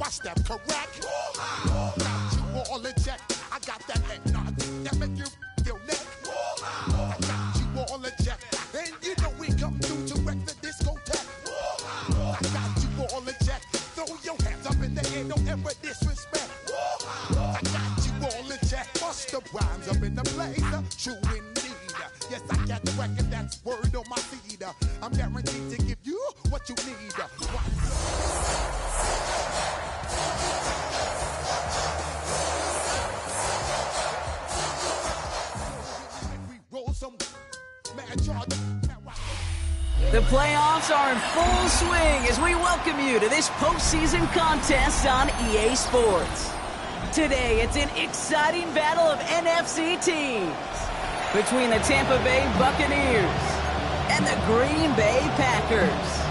my step correct. Got you all in check. I got that head nod that make you your neck. I got you all in check. And you know we come through to wreck the discotheque. I got you all in check. Throw your hands up in the air, don't ever disrespect. I got you all in check. Bust the rhymes up in the place. True indeed. Yes, I got the record that's word on my feed. I'm guaranteed to give you what you need. The playoffs are in full swing as we welcome you to this postseason contest on EA Sports. Today, it's an exciting battle of NFC teams between the Tampa Bay Buccaneers and the Green Bay Packers.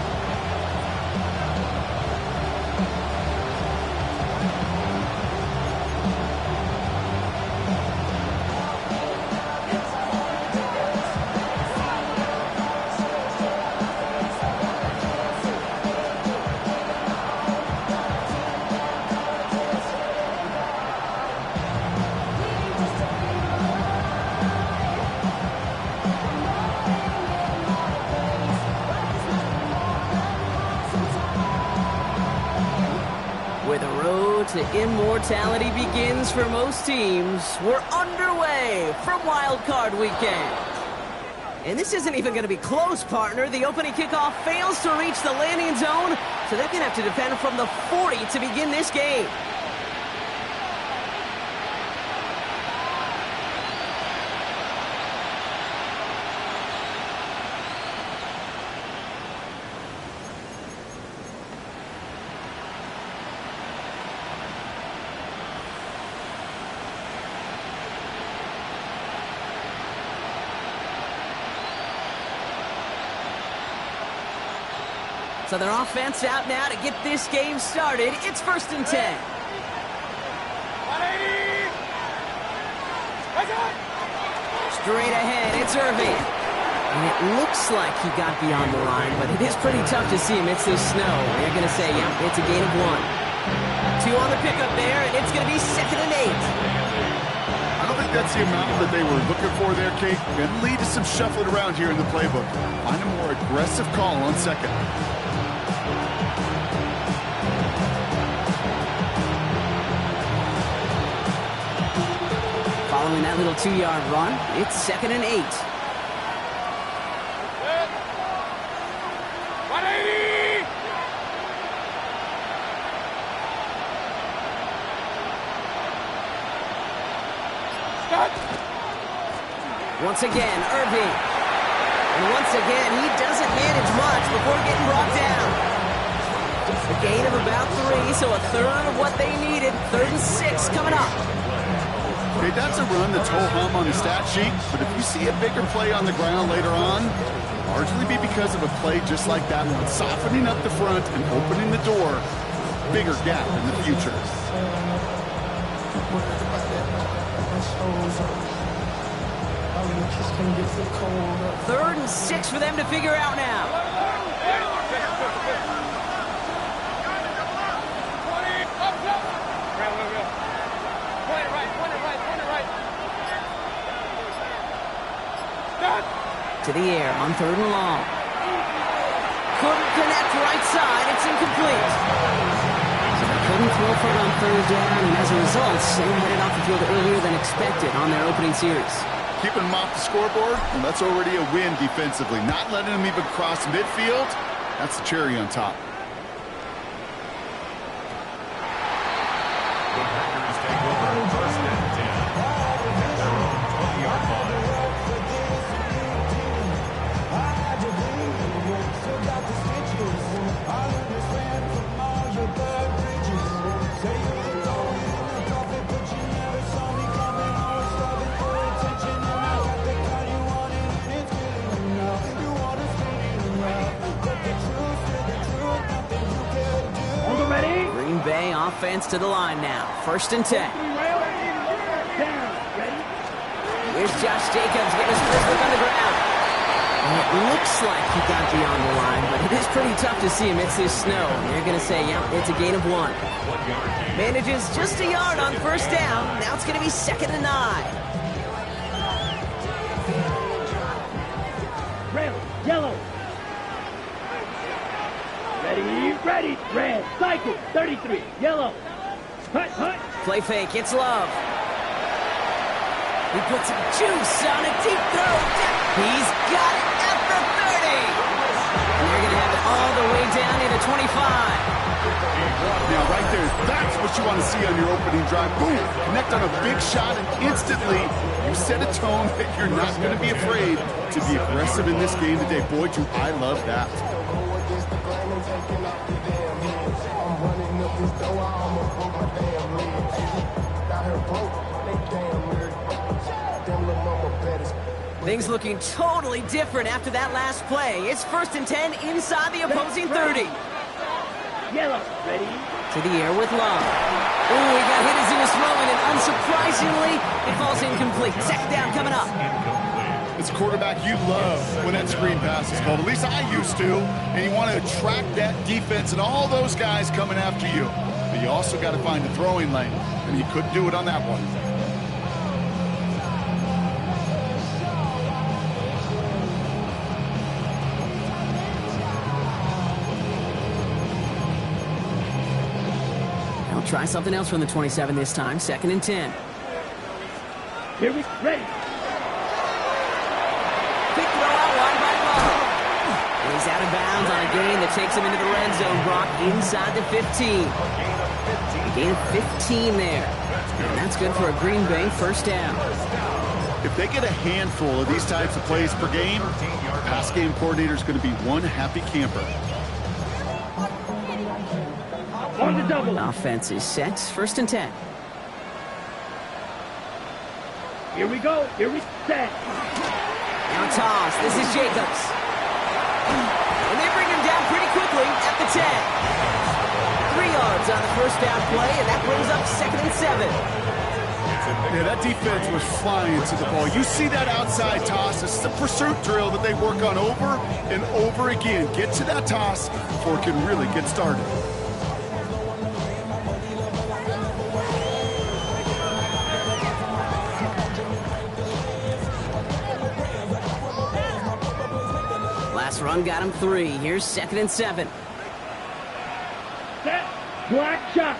To immortality begins for most teams. We're underway from Wild Card Weekend. And this isn't even going to be close, partner. The opening kickoff fails to reach the landing zone, so they're going to have to defend from the 40 to begin this game. So their offense out now to get this game started. It's 1st and 10. Straight ahead, it's Irving. And it looks like he got beyond the line, but it is pretty tough to see amidst this snow. They're going to say, yeah, it's a gain of 1. 2 on the pickup there, and it's going to be 2nd and 8. I don't think that's the amount that they were looking for there, Kate. Going to lead to some shuffling around here in the playbook. Find a more aggressive call on 2nd. Following that little 2-yard run, it's 2nd and 8. Once again, Irving. And once again, he doesn't manage much before getting brought down. A gain of about 3, so a third of what they needed. 3rd and 6 coming up. Okay, that's a run that's ho-hum on the stat sheet, but if you see a bigger play on the ground later on, largely be because of a play just like that one, softening up the front and opening the door, bigger gap in the future. 3rd and 6 for them to figure out now. To the air on 3rd and long. Couldn't connect right side. It's incomplete. So they couldn't throw for it on 3rd down, and as a result, they headed off the field earlier than expected on their opening series. Keeping them off the scoreboard, well, that's already a win defensively. Not letting them even cross midfield, that's the cherry on top. The Packers take over 1st and 10. At their own 20-yard line. Green Bay offense to the line now. 1st and 10. Here's Josh Jacobs getting his first look on the ground. It looks like he got beyond the line, but it is pretty tough to see amidst this snow. They're going to say, yeah, it's a gain of 1. Manages just a yard on first down. Now it's going to be 2nd and 9. Red, yellow. Ready, red, cycle, 33, yellow. Hut. Play fake, it's Love. He puts some juice on a deep throw. He's got it at the 30. And they're going to have it all the way down to the 25. Now, right there, that's what you want to see on your opening drive. Boom! Connect on a big shot, and instantly you set a tone that you're not going to be afraid to be aggressive in this game today. Boy, do I love that. Things looking totally different after that last play. It's 1st and 10 inside the opposing 30. Yellow, ready. To the air with Love. Ooh, he got hit as he was throwing, and unsurprisingly, it falls incomplete. 2nd down coming up. As a quarterback, you love when that screen pass is called. At least I used to. And you want to attract that defense and all those guys coming after you. But you also got to find the throwing lane, and he couldn't do it on that one. Try something else from the 27 this time. 2nd and 10. Here we ready. Quick throw out wide by Love. He's out of bounds on a gain that takes him into the red zone. Brock inside the 15. Gain of 15 there. And that's good for a Green Bay 1st down. If they get a handful of these types of plays per game, our pass game coordinator is going to be one happy camper. On the double. Offense is set. 1st and 10. Here we go. Here we set. Now toss. This is Jacobs. And they bring him down pretty quickly at the 10. 3 yards on the 1st down play, and that brings up 2nd and 7. Yeah, that defense was flying to the ball. You see that outside toss. This is a pursuit drill that they work on over and over again. Get to that toss before it can really get started. Last run got him 3. Here's 2nd and 7. Set. Black shot.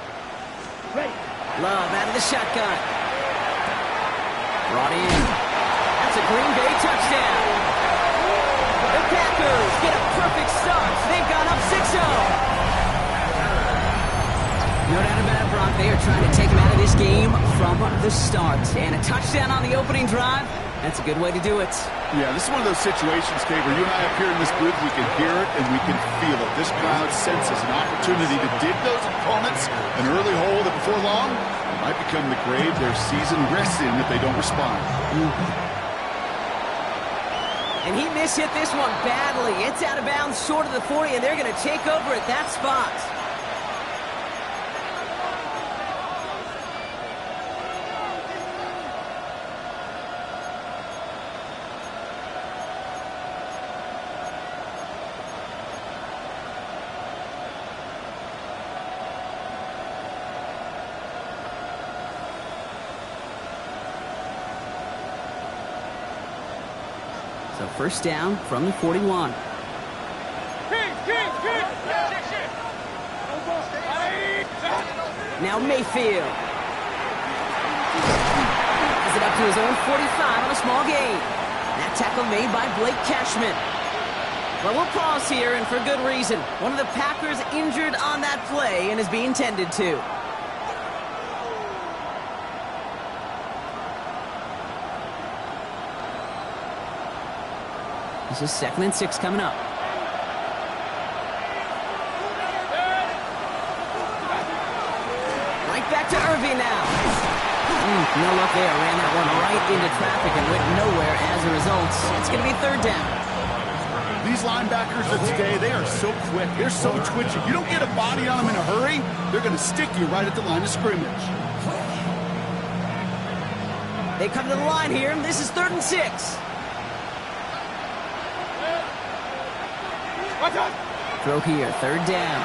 Ready. Love out of the shotgun. Brought in. That's a Green Bay touchdown. The Packers get a perfect start. They've gone up 6-0. No doubt about it, Brock. They are trying to take him out of this game from the start. And a touchdown on the opening drive. That's a good way to do it. Yeah, this is one of those situations, Kate, where you and I up here in this booth, we can hear it and we can feel it. This crowd senses an opportunity to dig those opponents an early hole that before long might become the grave their season rests in if they don't respond. And he mishit this one badly. It's out of bounds short of the 40, and they're going to take over at that spot. So 1st down from the 41. Now Mayfield. Has it up to his own 45 on a small gain. That tackle made by Blake Cashman. Well, we'll pause here, and for good reason. One of the Packers injured on that play and is being tended to. This is 2nd and 6 coming up. Right back to Irving now. No luck there. Ran that one right into traffic and went nowhere as a result. It's going to be 3rd down. These linebackers of today, they are so quick. They're so twitchy. You don't get a body on them in a hurry, they're going to stick you right at the line of scrimmage. They come to the line here. This is 3rd and 6. Throw here, third down.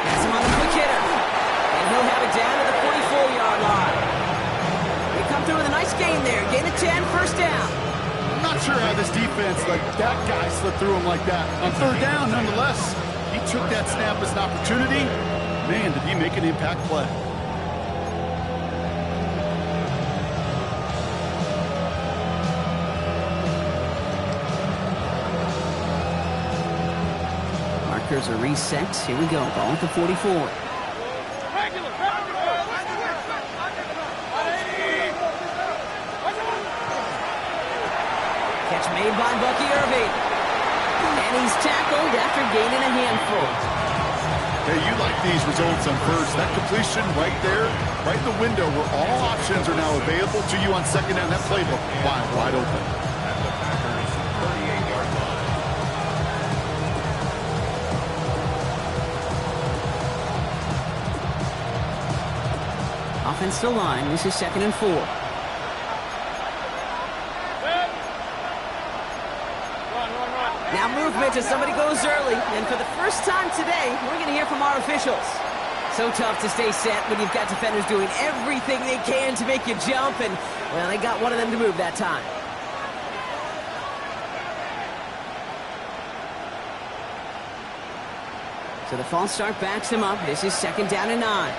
Has him on the quick hitter. And he'll have it down to the 44-yard line. They come through with a nice gain there. Gain of 10, first down. I'm not sure how this defense let that guy slip through him like that. On third down, nonetheless, he took that snap as an opportunity. Man, did he make an impact play. Markers are reset. Here we go. Ball at the 44. Catch made by Bucky Irving. And he's tackled after gaining a handful. Hey, you like these results on first. That completion right there, right in the window where all options are now available to you on second down. That playbook wide open. At the Packers' 38-yard line. Offensive line. This is 2nd and 4. Now movement as somebody goes early. And for the first time today, we're going to hear from our officials. So tough to stay set when you've got defenders doing everything they can to make you jump. And, well, they got one of them to move that time. So the false start backs him up. This is 2nd down and 9.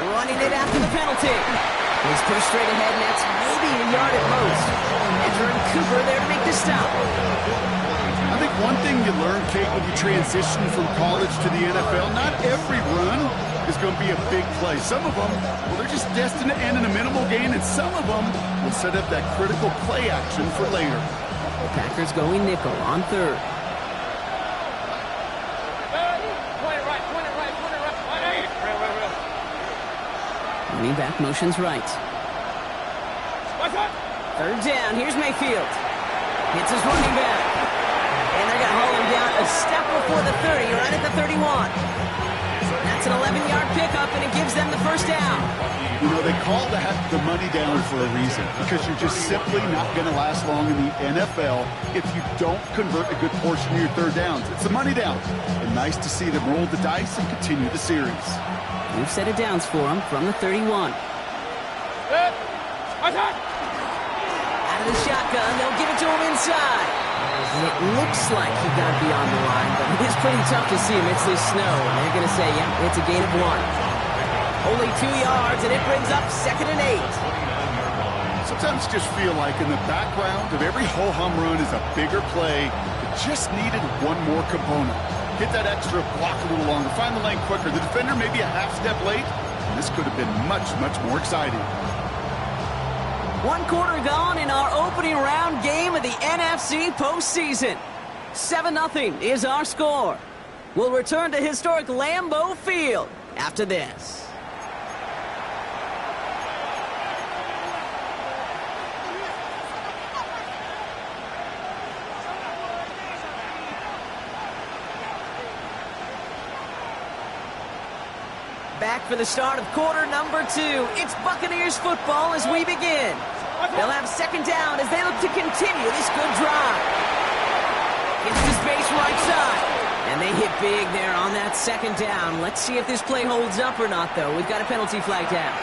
Running it after the penalty. He's pushed straight ahead, and that's maybe a yard at most. Edgerrin Cooper there to make the stop. I think one thing you learn, Kate, when you transition from college to the NFL, not every run is going to be a big play. Some of them, well, they're just destined to end in a minimal gain, and some of them will set up that critical play action for later. Packers going nickel on third. Running back motions right. Third down. Here's Mayfield. Hits his running back. And they're going to haul him down a step before the 30, right at the 31. That's an 11-yard pickup, and it gives them the first down. You know, they call that the money down for a reason, because you're just simply not going to last long in the NFL if you don't convert a good portion of your third downs. It's the money down. And nice to see them roll the dice and continue the series. New set of downs for him from the 31. Out of the shotgun, they'll give it to him inside. And it looks like he got beyond the line, but it is pretty tough to see amidst this snow. And they're going to say, yeah, it's a gain of 1. Only 2 yards, and it brings up 2nd and 8. Sometimes you just feel like in the background of every ho-hum run is a bigger play that just needed one more component. Hit that extra block a little longer, find the lane quicker. The defender maybe a half step late, and this could have been much, much more exciting. 1 quarter gone in our opening round game of the NFC postseason. 7-0 is our score. We'll return to historic Lambeau Field after this. Back for the start of quarter number 2. It's Buccaneers football as we begin. They'll have 2nd down as they look to continue this good drive. Gets to space right side. And they hit big there on that 2nd down. Let's see if this play holds up or not, though. We've got a penalty flag down.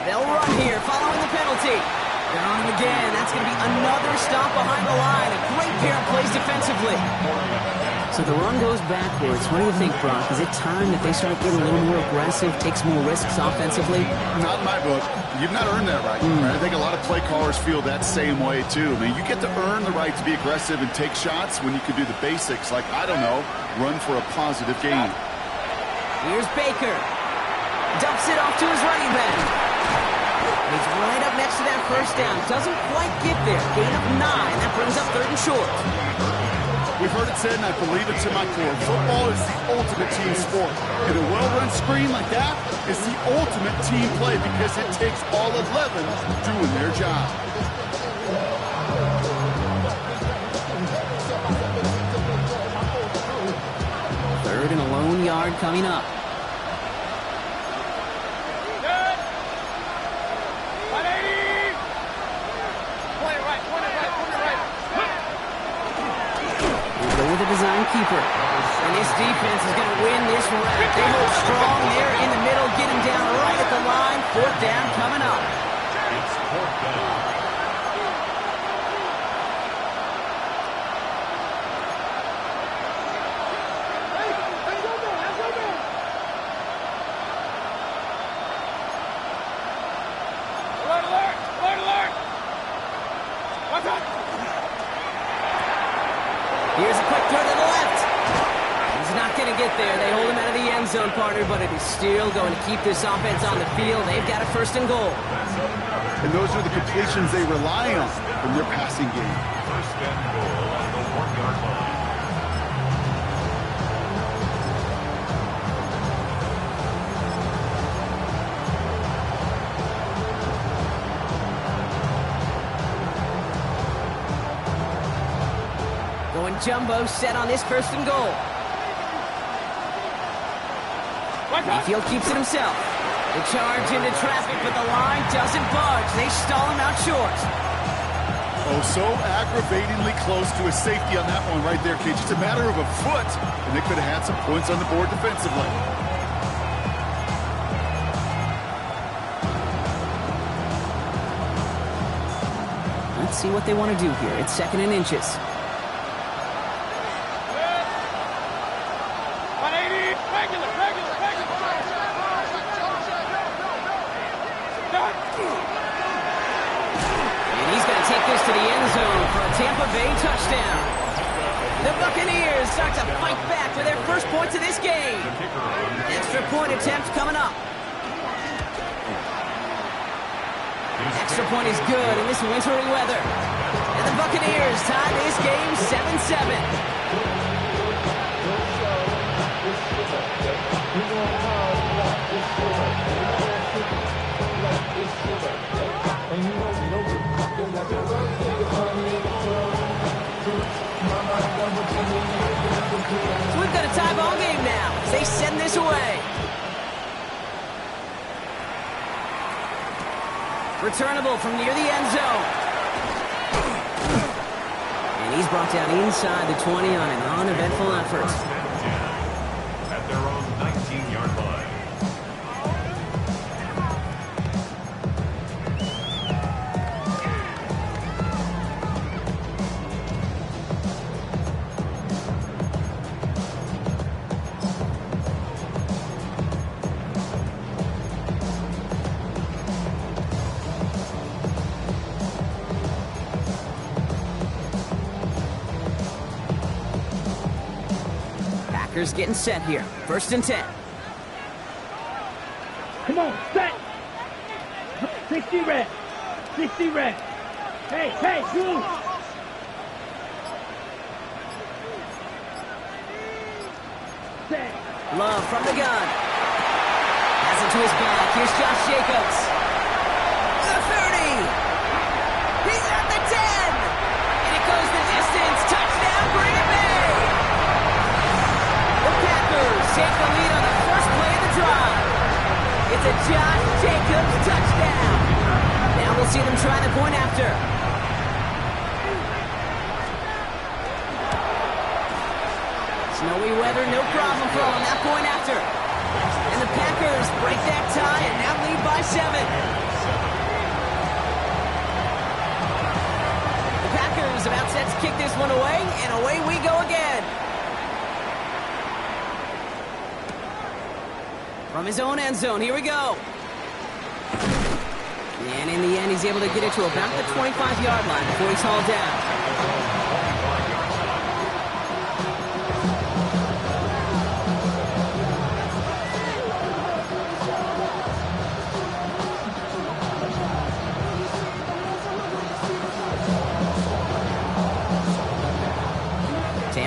They'll run here following the penalty. They're on him again. That's going to be another stop behind the line. A great pair of plays defensively. So the run goes backwards. What do you think, Brock? Is it time that they start getting a little more aggressive, take some more risks offensively? Not in my book. You've not earned that right. I think a lot of play callers feel that same way, too. I mean, you get to earn the right to be aggressive and take shots when you can do the basics, like, I don't know, run for a positive gain. Here's Baker. Dumps it off to his running back. He's right up next to that first down. Doesn't quite get there. Gain of 9. That brings up 3rd and short. We've heard it said, and I believe it to my core, football is the ultimate team sport. And a well-run screen like that is the ultimate team play because it takes all 11 doing their job. Third and a lone yard coming up. With a design keeper. And this defense is going to win this round. They hold strong there in the middle, get him down right at the line. Fourth down coming up. It's fourth down. Here's a quick throw to the left. He's not going to get there. They hold him out of the end zone, partner, but it is still going to keep this offense on the field. They've got a first and goal. And those are the completions they rely on from their passing game. First and goal on the 1-yard line. Going jumbo set on this first and goal. Mayfield keeps it himself. The charge into traffic, but the line doesn't budge. They stall him out short. Oh, so aggravatingly close to a safety on that one right there, Kate. Just a matter of a foot, and they could have had some points on the board defensively. Let's see what they want to do here. It's second and inches. To the end zone for a Tampa Bay touchdown. The Buccaneers start to fight back for their first points of this game. Extra point attempt coming up. Extra point is good in this wintry weather. And the Buccaneers tie this game 7-7. So we've got a tie ball game now as they send this away. Returnable from near the end zone. And he's brought down inside the 20 on an uneventful effort. At their own 19-yard line. Packers getting set here. First and 10. Come on, set. 60 red. 60 red. Hey, you. Set. Love from the gun. Pass it to his back. Here's Josh Jacobs. The 30. He's at the 10. And it goes the distance. Touchdown, Green Bay. The Packers take the lead on the first play of the drive. It's a Josh Jacobs touchdown. Now we'll see them try the point after. Snowy weather, no problem for them. That point after. And the Packers break that tie and now lead by 7. The Packers about set to kick this one away, and away we go again. From his own end zone, here we go. And in the end, he's able to get it to about the 25-yard line before he's hauled down.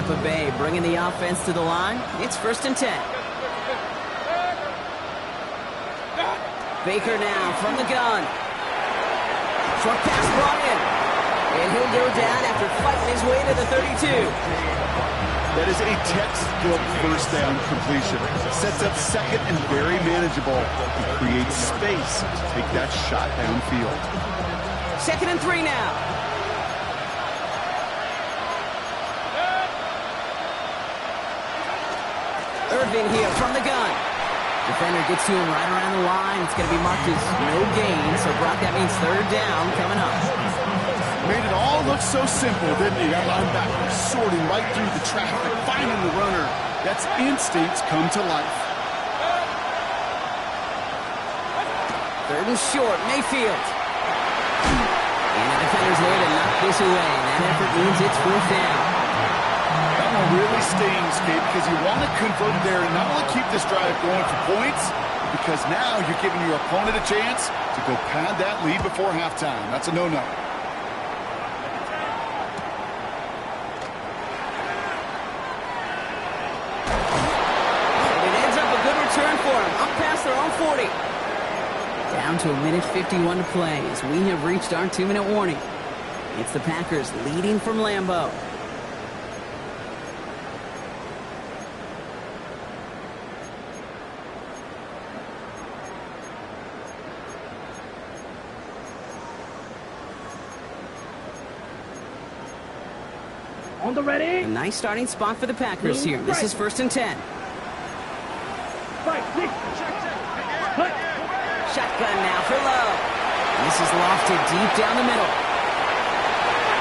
Tampa Bay bringing the offense to the line. It's 1st and 10. Baker now from the gun. Short pass brought in. And he'll go down after fighting his way to the 32. That is a textbook first down completion. Sets up second and very manageable. He creates space to take that shot downfield. 2nd and 3 now. Irvin here from the gun. Defender gets to him right around the line. It's going to be marked as no gain. So, Brock, that means 3rd down coming up. Made it all look so simple, didn't he? That linebacker sorting right through the traffic, finding the runner. That's instincts come to life. 3rd and short, Mayfield. And the defender's there to knock this away. That effort means it's 4th down. That one really stings, Kate, because you want to convert there and not only keep this drive going for points, because now you're giving your opponent a chance to go pad that lead before halftime. That's a no-no. Turn for him, up past their own 40. Down to 1:51 to play as we have reached our 2-minute warning. It's the Packers leading from Lambeau. On the ready. A nice starting spot for the Packers here. This is 1st and 10. 5, 6. Cut. Shotgun now for Lowe. This is lofted deep down the middle.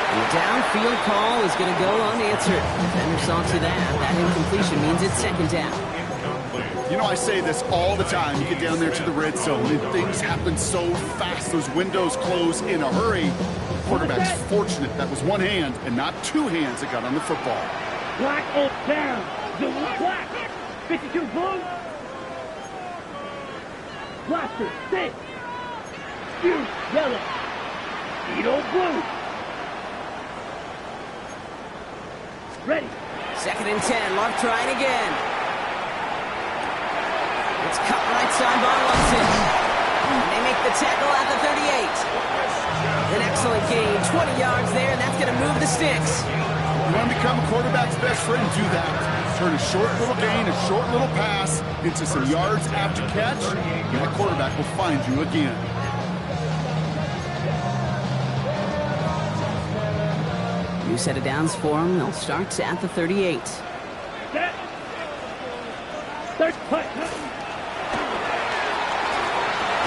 And the downfield call is going to go unanswered. Defender saw to that. That incompletion means it's 2nd down. You know, I say this all the time. You get down there to the red zone, and things happen so fast. Those windows close in a hurry. The quarterback's fortunate that was one hand and not two hands that got on the football. Black on down. The black. 52 blue. Blaster, sit. Skew, yellow. Edo, blue. Ready. 2nd and 10. Love trying again. It's cut right side by Watson. And they make the tackle at the 38. An excellent gain. 20 yards there, and that's going to move the sticks. You want to become a quarterback's best friend, do that. Turn a short little gain, a short little pass into some yards after catch, and that quarterback will find you again. New set of downs for them. They'll start at the 38. Set. Third putt.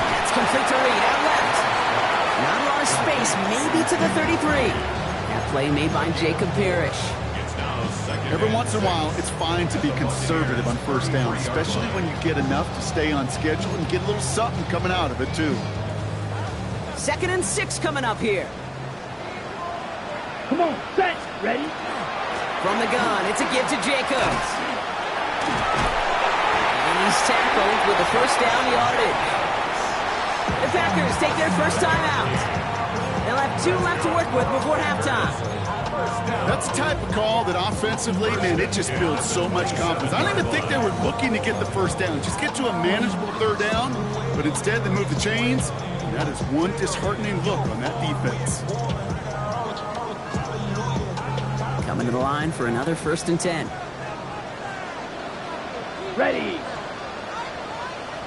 That's complete to Reed out left. Not a lot of space, maybe to the 33. That play made by Jacob Parrish. Every once in a while, it's fine to be conservative on 1st down, especially when you get enough to stay on schedule and get a little something coming out of it, too. 2nd and 6 coming up here. Come on, set. Ready. From the gun, it's a give to Jacobs. And he's tackled with the 1st down yardage. The Packers take their first time out. They'll have 2 left to work with before halftime. That's the type of call that offensively, man, it just builds so much confidence. I don't even think they were looking to get the 1st down. Just get to a manageable 3rd down, but instead they move the chains. And that is one disheartening look on that defense. Coming to the line for another 1st and 10. Ready.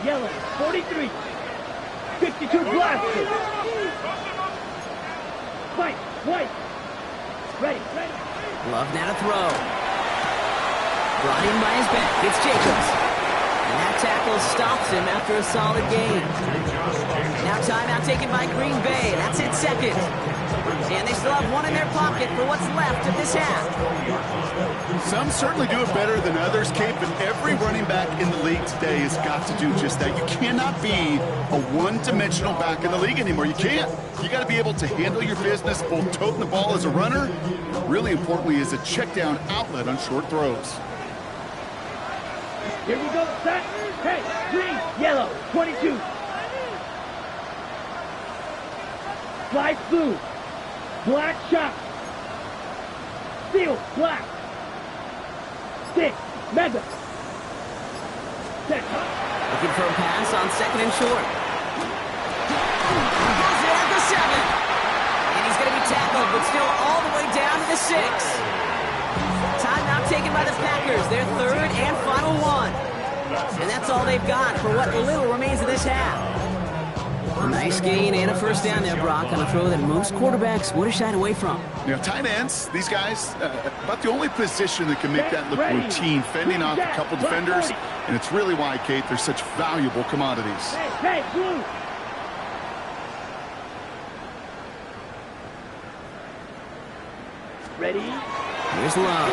Yellow, 43. 52 blaster. Fight, white. Ready, ready. Love now to throw. Brought in by his back. It's Jacobs. And that tackle stops him after a solid gain. Now timeout taken by Green Bay. That's it 2nd. And they still have 1 in their pocket for what's left of this half. Some certainly do it better than others, Kate, but every running back in the league today has got to do just that. You cannot be a one-dimensional back in the league anymore. You can't. You got to be able to handle your business, both toting the ball as a runner, really importantly as a check-down outlet on short throws. Here we go, set. Hey, green, yellow, 22. Light blue. Black shot. Steel, black. 6, Madden. Set. Looking for a pass on 2nd and short. Goes in at the 7. And he's going to be tackled, but still all the way down to the 6. Timeout taken by the Packers, their 3rd and final one. And that's all they've got for what little remains of this half. A nice gain and a first down there, Brock, on a throw that most quarterbacks would have shied away from. You know, tight ends, these guys, about the only position that can make that look routine, fending off a couple defenders, and it's really why, Kate, they're such valuable commodities. Hey, blue. Ready? Here's Love.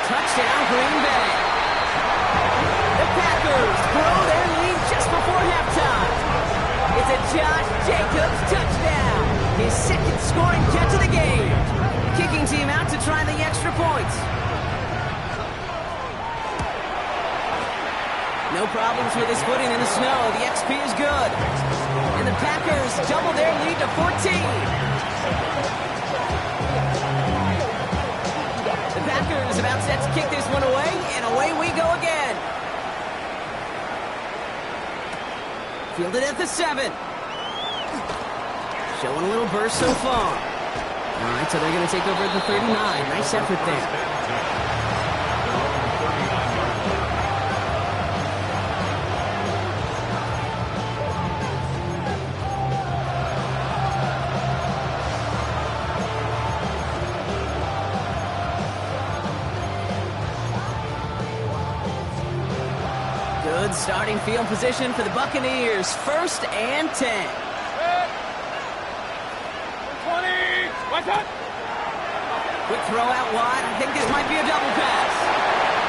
Touchdown, Green Bay. The Packers grow their lead just before halftime. It's a Josh Jacobs touchdown. His 2nd scoring catch of the game. Kicking team out to try the extra points. No problems with his footing in the snow. The XP is good. And the Packers double their lead to 14. The Packers about set to kick this one away, and away we go again. Fielded at the 7. Showing a little burst so far. All right, so they're going to take over at the 39. Nice effort there. Good starting field position for the Buccaneers. 1st and 10. 20. Watch out. Quick throw out wide. I think this might be a double pass.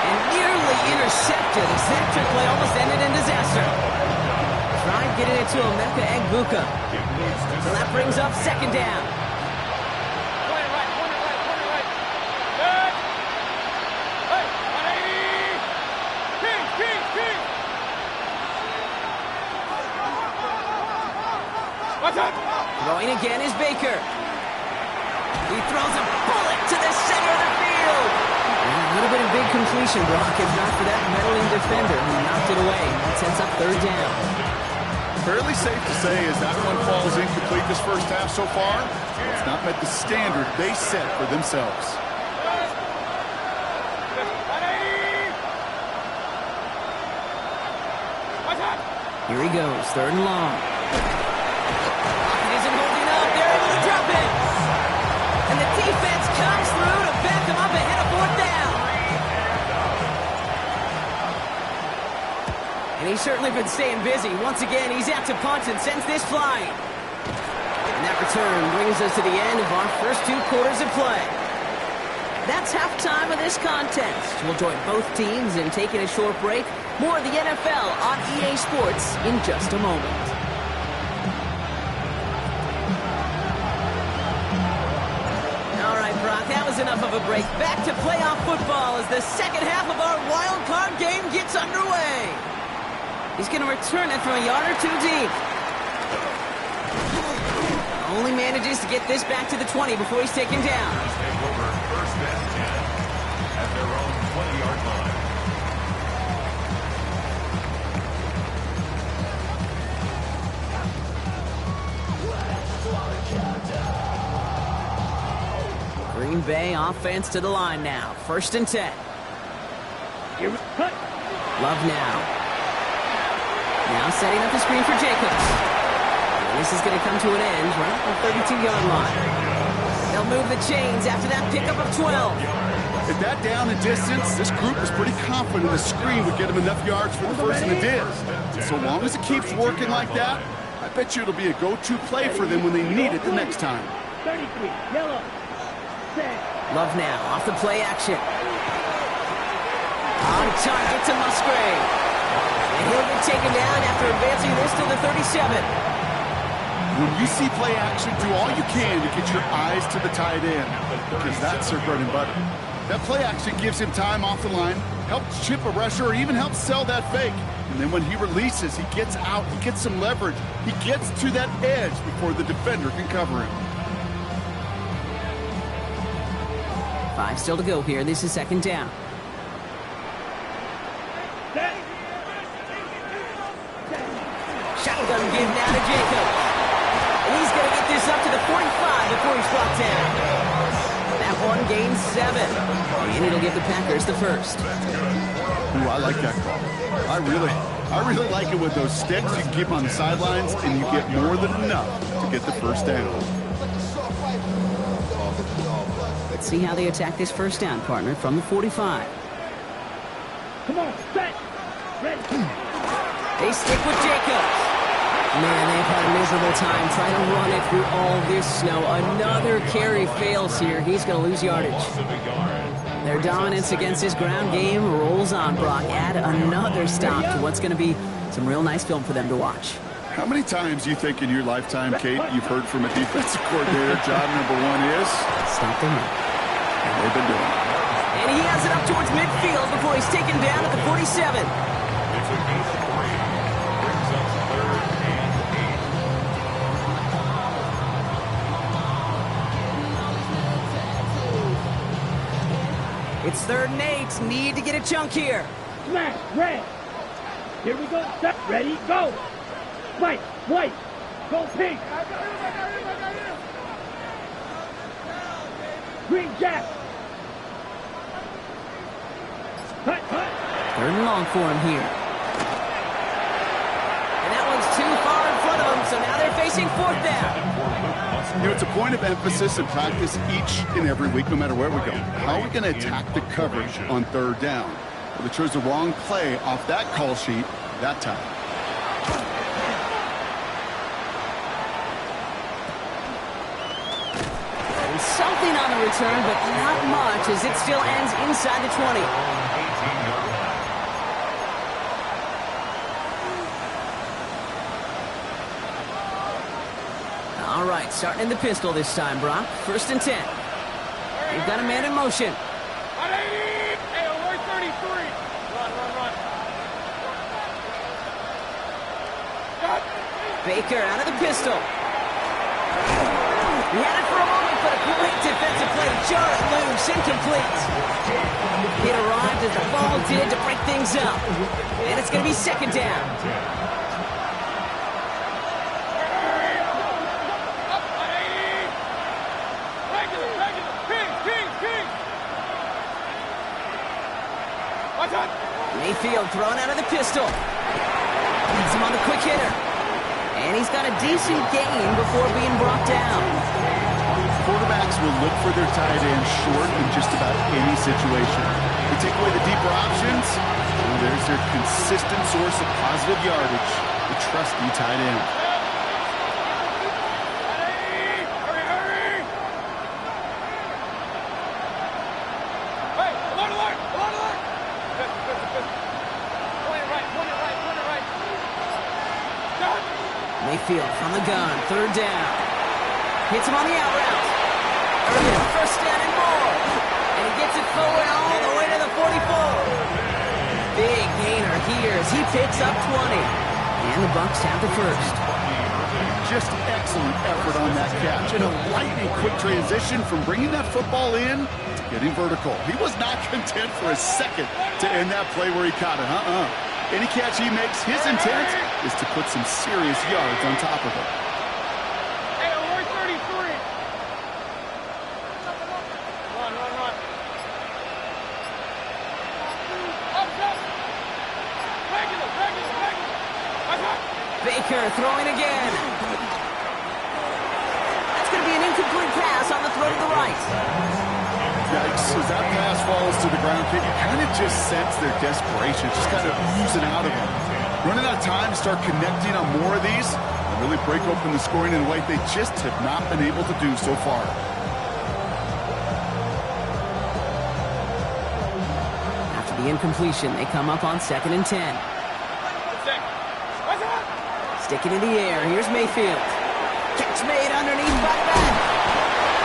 And nearly intercepted as that trick play almost ended in disaster. Tried getting it to Emeka Egbuka. So that brings up 2nd down. Point it right. Good. Hey, 180. King. Watch out. Throwing again is Baker. He throws a bullet to the center of the field. And a little bit of big completion, Brock, if not for that meddling defender who knocked it away. That sets up 3rd down. Fairly safe to say as that one falls incomplete this first half so far, it's not met the standard they set for themselves. 180. Watch out. Here he goes, 3rd and long. He isn't holding up. They're able to drop it. And the defense comes through to back them up ahead of 4th down. And he's certainly been staying busy. Once again, he's out to punt and sends this flying. And that return brings us to the end of our first 2 quarters of play. That's halftime of this contest. We'll join both teams in taking a short break. More of the NFL on EA Sports in just a moment. All right, Brock, that was enough of a break. Back to playoff football as the second half of our wild card game gets underway. He's going to return it from a yard or 2 deep. Only manages to get this back to the 20 before he's taken down. Take over 1st and 10 at their own 20-yard line. Green Bay offense to the line now. 1st and 10. Here we cut. Love now. Now setting up the screen for Jacobs. And this is going to come to an end right at the 32-yard line. They'll move the chains after that pickup of 12. At that down and distance, this group was pretty confident the screen would get them enough yards for the first and the did. So long as it keeps working like that, I bet you it'll be a go-to play for them when they need it the next time. 33, yellow. Set. Love now off the play action. On target to Musgrave. And he'll get taken down after advancing this to the 37. When you see play action, do all you can to get your eyes to the tight end, because that's their bread and butter. That play action gives him time off the line, helps chip a rusher, or even helps sell that fake. And then when he releases, he gets out, he gets some leverage. He gets to that edge before the defender can cover him. 5 still to go here. This is second down. Shotgun give now to Jacob. And he's going to get this up to the 45 before he's brought down. That one gains 7. And it'll give the Packers the first. Ooh, I like that call. I really like it with those sticks. You can keep them on the sidelines, and you get more than enough to get the first down. Let's see how they attack this first down, partner, from the 45. Come on, set. Ready. They stick with Jacobs. Man, they've had a miserable time trying to run it through all this snow. Another carry fails here. He's going to lose yardage. Their dominance against his ground game rolls on, Brock. Add another stop to what's going to be some real nice film for them to watch. How many times do you think in your lifetime, Kate, you've heard from a defensive coordinator, job number 1 is? Stop the run. And they've been doing it. And he has it up towards midfield before he's taken down at the 47. It's a gain of 3. Brings up 3rd and 8. It's 3rd and 8. Need to get a chunk here. Smash. Red. Here we go. Set. Ready. Go. White. White. Go pink. Green Jack. Hut, hut. 3rd and long for him here. And that one's too far in front of him, so now they're facing 4th down. You know, it's a point of emphasis in practice each and every week, no matter where we go. How are we going to attack the coverage on 3rd down? Well, they chose the wrong play off that call sheet that time. Something on the return, but not much, as it still ends inside the 20. 18-yard line. All right, starting in the pistol this time, Brock. 1st and 10. They've got a man in motion. Hey, alert 33. Run. Baker out of the pistol. He had it for a moment, but a great defensive play to jar it loose, incomplete. It arrived as the ball did to break things up. And it's going to be 2nd down. Mayfield thrown out of the pistol. Gets him on the quick hitter. And he's got a decent gain before being brought down. Quarterbacks will look for their tight end short in just about any situation. They take away the deeper options, well, there's their consistent source of positive yardage, the trusty tight end. Mayfield from the gun, 3rd down. Hits him on the out route. Early, 1st down and more. And he gets it forward all the way to the 44. Big gainer here as he picks up 20. And the Bucs have the first. Just excellent effort on that catch. And a lightning quick transition from bringing that football in to getting vertical. He was not content for a second to end that play where he caught it. Any catch he makes, his intent is to put some serious yards on top of it. Hey, alert 33. Run. Up. Regular. Baker throwing again. That's going to be an incomplete pass on the throw to the right. Yikes, as that pass falls to the ground, you kind of just sense their desperation, just kind of oozing out of them. Running out of time to start connecting on more of these and really break open the scoring in a way they just have not been able to do so far. After the incompletion, they come up on 2nd and 10. Sticking in the air, here's Mayfield. Catch made underneath by Madden.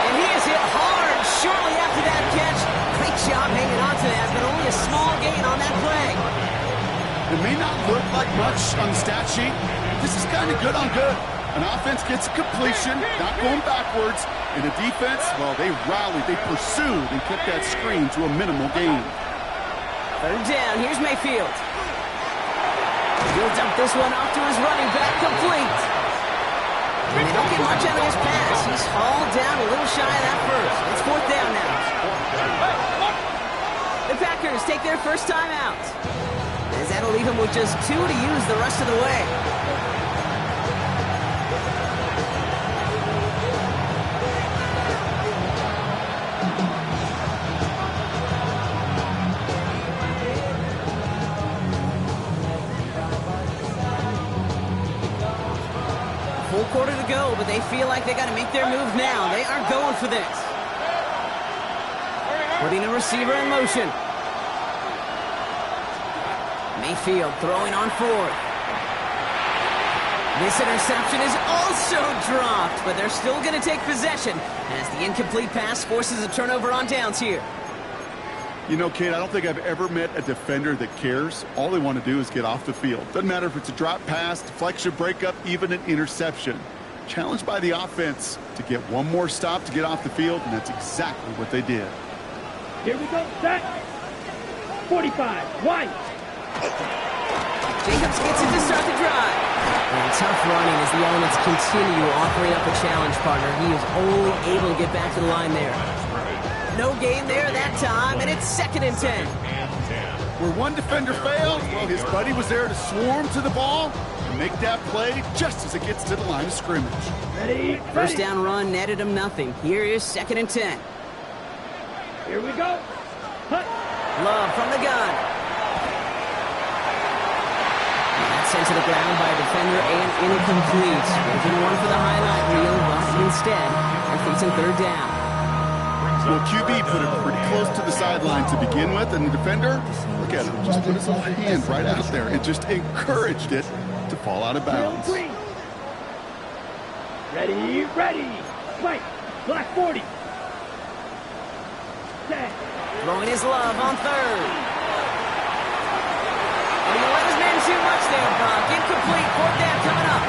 And he is hit hard shortly after that catch. Great job hanging on to that, but only a small gain on that play. It may not look like much on the stat sheet. This is kind of good on good. An offense gets a completion, not going backwards, And the defense, well, they rallied, they pursued, and kept that screen to a minimal gain. Third down, here's Mayfield. He'll dump this one off to his running back, complete. And they don't get much out of his pass. He's hauled down a little shy of that first. It's fourth down now. The Packers take their first time out, as that'll leave him with just 2 to use the rest of the way. Full quarter to go, but they feel like they got to make their move now. They are going for this. Putting a receiver in motion. Mayfield throwing on fourth. This interception is also dropped, but they're still going to take possession as the incomplete pass forces a turnover on downs here. You know, Kate, I don't think I've ever met a defender that cares. All they want to do is get off the field. Doesn't matter if it's a drop pass, deflection, breakup, even an interception. Challenged by the offense to get one more stop to get off the field, and that's exactly what they did. Here we go, set. 45, wide. Jacobs gets it to start the drive. And tough running as the elements continue offering up a challenge partner. He is only able to get back to the line there. No gain there that time, and it's 2nd and 10. Where one defender failed, well, his buddy was there to swarm to the ball and make that play just as it gets to the line of scrimmage. Ready, First down run netted him nothing. Here is 2nd and 10. Here we go. Hut. Love from the gun. And that's sent to the ground by a defender and incomplete. Making one for the highlight reel, but instead, they're facing 3rd down. Well, QB put it pretty close to the sideline to begin with, and the defender, look at him, just put his little hand right out there and just encouraged it to fall out of bounds. Ready, ready. Fight. Black 40. Set. Throwing his Love on 3rd. Oh, he let his man too much there, Brock. Incomplete. 4th down coming up.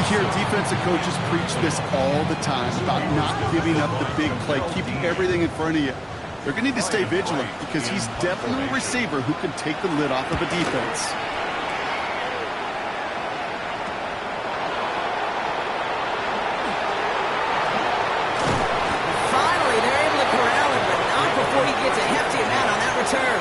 You hear defensive coaches preach this all the time about not giving up the big play, keeping everything in front of you. They're going to need to stay vigilant because he's definitely a receiver who can take the lid off of a defense. Finally, they're able to corral him, but not before he gets a hefty amount on that return.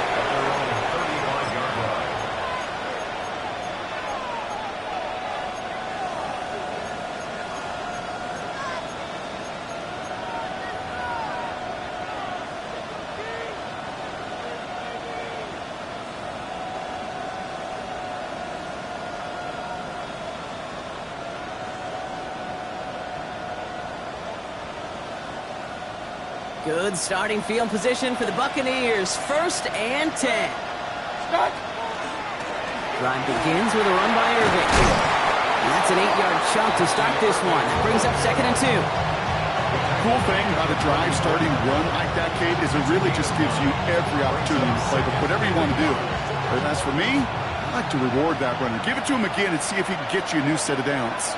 Good starting field position for the Buccaneers. 1st and 10. Drive begins with a run by Irving. And that's an 8-yard chunk to start this one. That brings up 2nd and 2. Cool thing about a drive starting run like that, Kate, is it really just gives you every opportunity to play with whatever you want to do. But as for me, I like to reward that runner. Give it to him again and see if he can get you a new set of downs.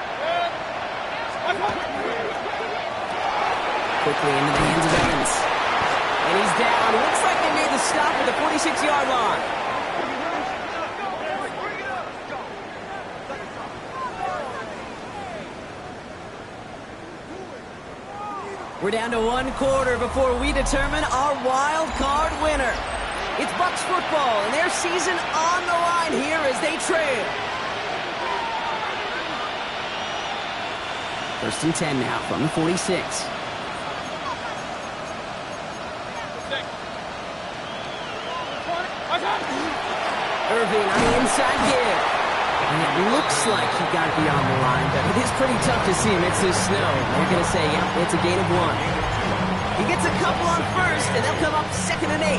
Quickly into the hands of Evans. And he's down. Looks like they made the stop at the 46-yard line. We're down to 1 quarter before we determine our wild card winner. It's Bucs football and their season on the line here as they trail. 1st and 10 now from the 46. Irving on the inside give. And it looks like he got beyond the line, but it is pretty tough to see amidst this snow. They're going to say, yep, it's a gain of 1. He gets a couple on 1st, and they'll come up 2nd and 8.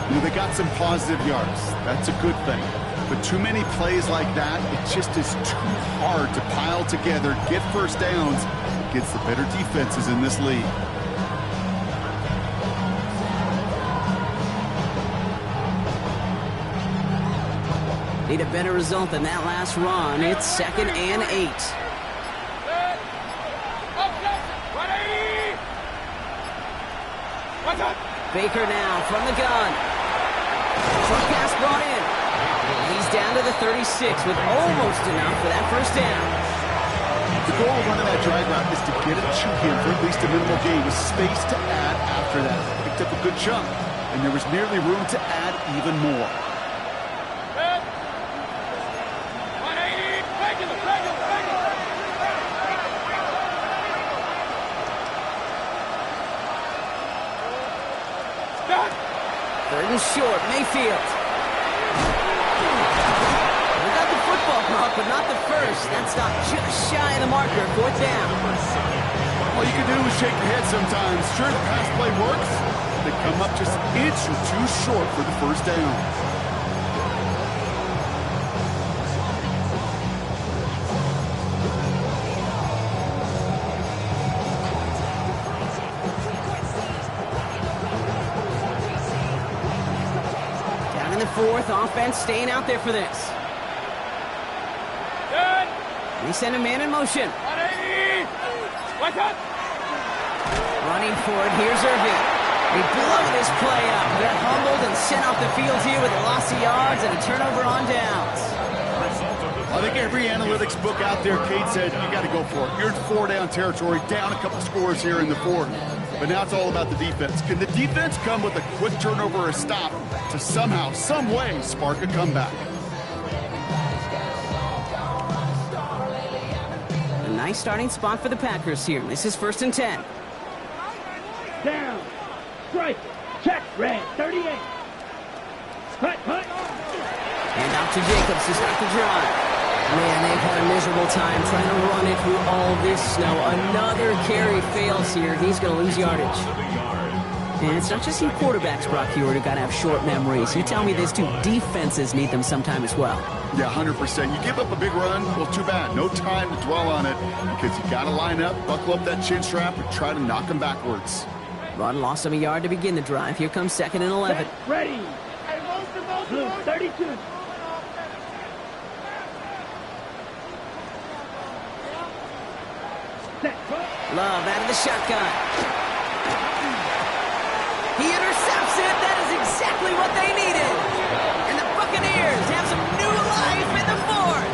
You know, they got some positive yards. That's a good thing. But too many plays like that, it just is too hard to pile together, get first downs against the better defenses in this league. Need a better result than that last run. It's 2nd and 8. Baker now from the gun. Short pass brought in. He's down to the 36 with almost enough for that first down. The goal of running that drag route is to get it to him for at least a minimal gain with space to add after that. Picked up a good chunk, and there was nearly room to add even more. Third and short, Mayfield. We got the football block, but not the first. That stopped just shy of the marker. Fourth down. All you can do is shake your head sometimes. Sure, the pass play works. They come up just an inch or two short for the first down. Fourth, offense staying out there for this. They send a man in motion. Running for it, here's Irving. They blow this play up. They're humbled and sent off the field here with a loss of yards and a turnover on downs. I think every analytics book out there, Kate said, you got to go for it. You're in 4-down territory, down a couple scores here in the fourth. But now it's all about the defense. Can the defense come with a quick turnover or a stop to somehow, some way, spark a comeback? A nice starting spot for the Packers here. This is 1st and 10. Down. Strike. Check. Red. 38. Cut. And out to Jacobs to start the drive. Man, they've had a miserable time trying to run it through all this snow. Another carry fails here. He's going to lose yardage. And it's not just you quarterbacks, Brock Hewitt, who got to have short memories. You tell me these two defenses need them sometime as well. Yeah, 100%. You give up a big run, well, too bad. No time to dwell on it because you got to line up, buckle up that chin strap, and try to knock them backwards. Rod lost him a yard to begin the drive. Here comes 2nd and 11. Set, ready. Blue, 32. Love out of the shotgun. He intercepts it. That is exactly what they needed. And the Buccaneers have some new life in the fourth.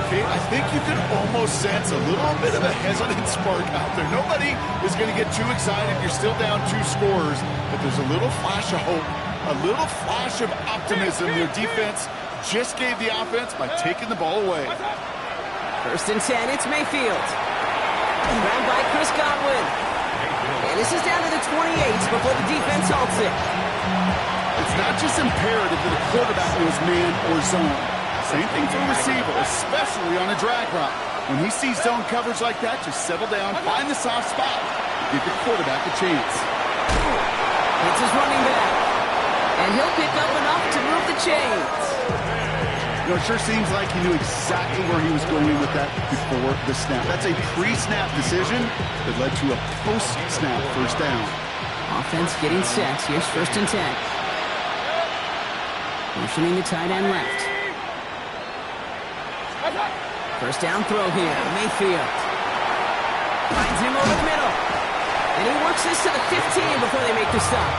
Okay, I think you can almost sense a little bit of a hesitant spark out there. Nobody is going to get too excited. You're still down 2 scores, but there's a little flash of hope, a little flash of optimism. Their defense just gave the offense by taking the ball away. 1st and 10, it's Mayfield. Round by Chris Godwin. And this is down to the 28s before the defense halts it. It's not just imperative that a quarterback knows man or zone. Same thing for a receiver, especially on a drag route. When he sees zone coverage like that, just settle down, find the soft spot, give the quarterback a chance. It's his running back. And he'll pick up enough to move the chains. You know, it sure seems like he knew exactly where he was going with that before the snap. That's a pre-snap decision that led to a post-snap first down. Offense getting set. Here's 1st and 10. Motioning the tight end left. First down throw here. Mayfield. Finds him over the middle. And he works this to the 15 before they make the stop.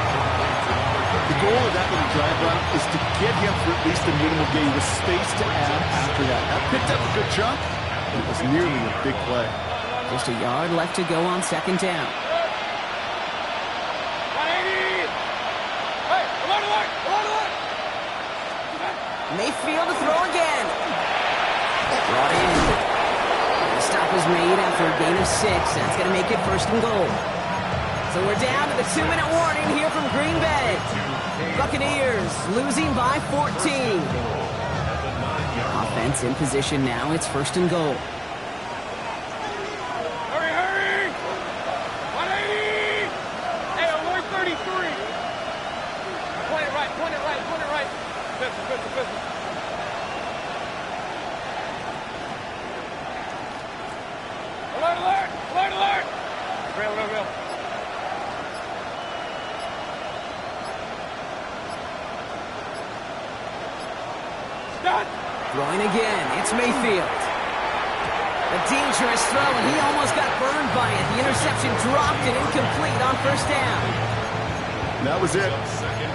The goal of that little drag route is to get him for at least a minimal gain with space to add after that. That picked up a good chunk, and it was nearly a big play. Just a yard left to go on 2nd down. Mayfield to throw again. Brought in. The stop is made after a gain of 6. That's going to make it 1st and goal. So we're down to the 2-minute warning here from Green Bay. Buccaneers losing by 14. Offense in position now. It's 1st and goal. Hurry! 180! Hey, alert 33. Point it right. Pistol. Alert! Real. Throwing again, it's Mayfield. A dangerous throw, and he almost got burned by it. The interception dropped and incomplete on first down. That was it.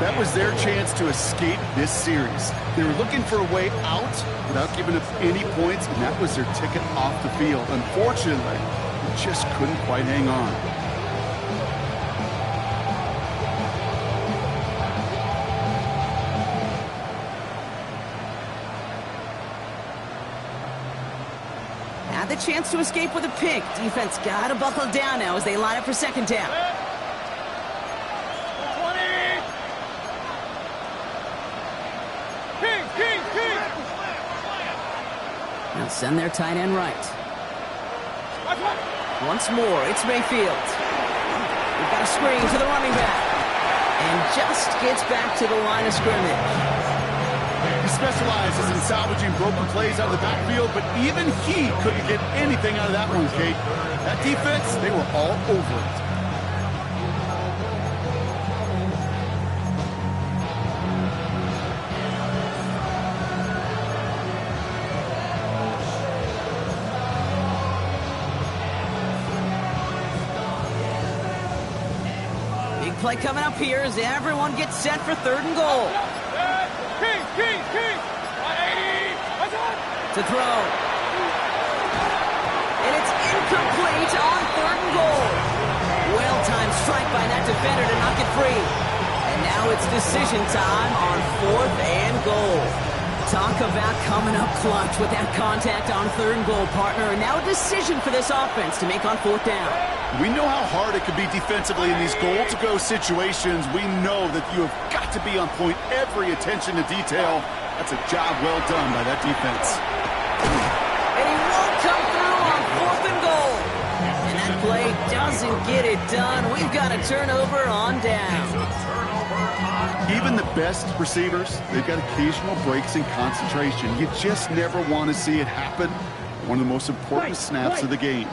That was their chance to escape this series. They were looking for a way out without giving up any points, and that was their ticket off the field. Unfortunately, they just couldn't quite hang on. Had the chance to escape with a pick. Defense got to buckle down now as they line up for second down. 20! King! They'll send their tight end right. Once more, it's Mayfield. We've got a screen to the running back. And just gets back to the line of scrimmage. He specializes in salvaging broken plays out of the backfield, but even he couldn't get anything out of that one, Kate. That defense, they were all over it. Big play coming up here as everyone gets set for third and goal. King! 180! To throw. And it's incomplete on third and goal. Well-timed strike by that defender to knock it free. And now it's decision time on fourth and goal. Talk about coming up clutch with that contact on third and goal, partner. And now a decision for this offense to make on fourth down. We know how hard it can be defensively in these goal-to-go situations. We know that you have got to be on point, every attention to detail. That's a job well done by that defense. And he won't come through on fourth and goal. And that play doesn't get it done. We've got a turnover on down. Even the best receivers, they've got occasional breaks in concentration. You just never want to see it happen. One of the most important snaps of the game.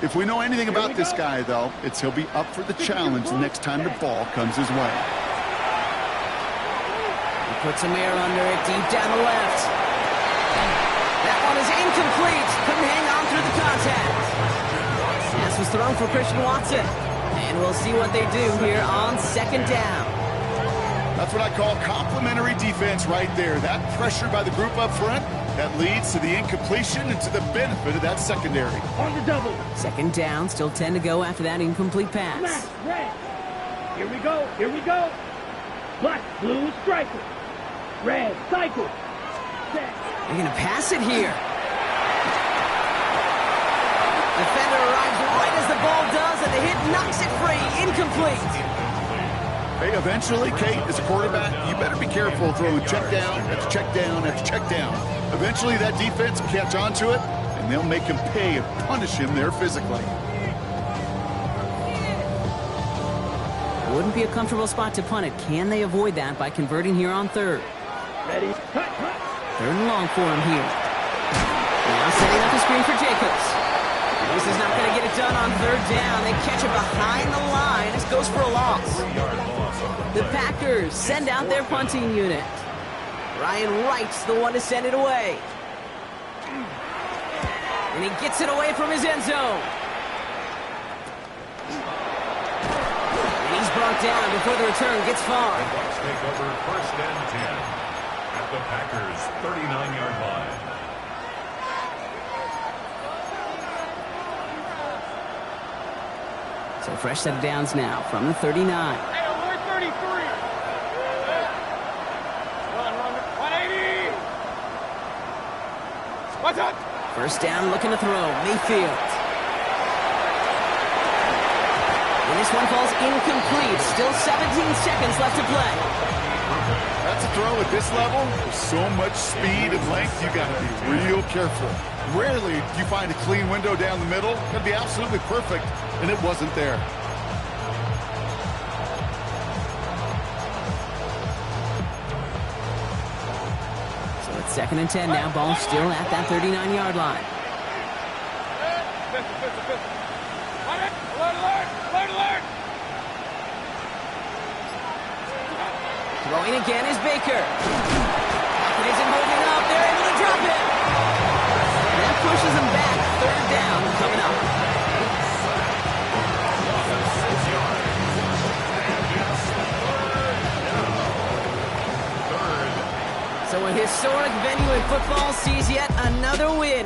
If we know anything about this guy, though, it's he'll be up for the challenge the next time the ball comes his way. He puts some air under it deep down the left. That one is incomplete. Couldn't hang on through the contact. Pass was thrown for Christian Watson. And we'll see what they do here on second down. That's what I call complimentary defense right there. That pressure by the group up front, that leads to the incompletion and to the benefit of that secondary. On the double. Second down, still 10 to go after that incomplete pass. Smash, red. Here we go. Black, blue, striker. Red, cycle. Set. They're going to pass it here. Defender arrives right as the ball does, and the hit knocks it free. Incomplete. Hey, eventually, Kate, as a quarterback, you better be careful throwing check down after check down after check down. Eventually, that defense will catch on to it, and they'll make him pay and punish him there physically. Wouldn't be a comfortable spot to punt it. Can they avoid that by converting here on third? Ready, cut. Third and long for him here. Now setting up the screen for Jacobs. This is not going to get it done on third down. They catch it behind the line. This goes for a loss. The Packers send out their punting unit. Ryan Wright's the one to send it away. And he gets it away from his end zone. And he's brought down before the return gets far. Bucs take over first and 10 at the Packers' 39-yard line. So fresh set of downs now from the 39. Hey, we're 33. Run. 180. What's up? First down, looking to throw. Mayfield. And this one falls incomplete. Still 17 seconds left to play. That's a throw at this level. With so much speed and length, you got to be real careful. Rarely do you find a clean window down the middle. It'd be absolutely perfect, and it wasn't there. So it's second and 10 now. Ball still at that 39-yard line. Alert! Throwing again is Baker. It isn't moving up. They're able to drop it. That pushes him back third down coming up. So a historic venue in football sees yet another win.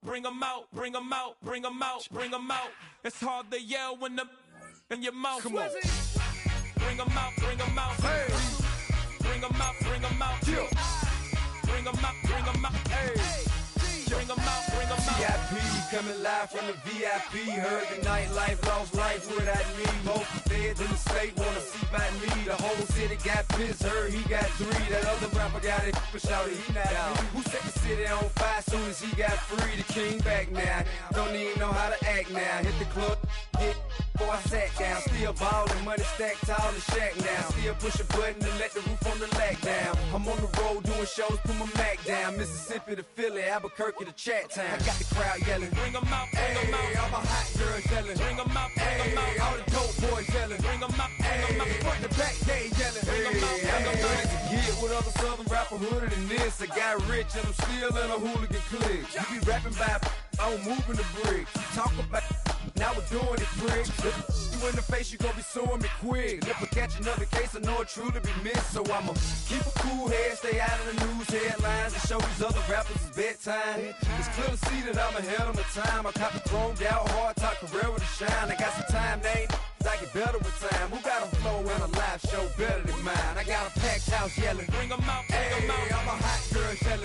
Bring 'em out, bring 'em out, bring 'em out, bring 'em out. It's hard to yell when the in your mouth. Come on. Bring 'em out, bring 'em out. Hey. Bring 'em out, bring 'em out. Yeah. Bring 'em out, bring 'em out. Hey. Bring 'em out, bring 'em out. VIP coming live from the VIP. Heard the nightlife, lost life without me. Both feds in the state wanna see by me. The whole city got pissed, heard he got 3. That other rapper got it, but shouted he not me. Who set the city on fire soon as he got free? The king back now, don't even know how to act now. Hit the club, hit before I sat down. Still ballin', money stacked tall in the shack now. Still push a button to let the roof on the lack down. I'm on the road doing shows, put my Mac down. Mississippi to Philly, Albuquerque to Chat Town. I got the crowd yelling, bring 'em out, bring 'em out. All my hot girls yelling, bring 'em out, bring 'em out. All the dope boys yelling, bring 'em out, bring 'em out. Front to back, they yelling, bring 'em out, bring 'em out. To get with other southern rapper hooded than this. I got rich and I'm still in a hooligan clique. You be rapping by, I'm moving the bricks. You talk about, now we're doing it, prick. You in the face, you gon' be suing me quick. If I catch another case, I know it truly be missed. So I'ma keep a cool head, stay out of the news headlines, and show these other rappers it's bedtime. It's clear to see that I'm ahead of my time. I caught the chromed out, hard talk career with a shine. I got some time, name. I get better with time. Who got a flow and a live show better than mine? I got a packed house yelling, bring 'em out, bring 'em out. All my hot girls yelling.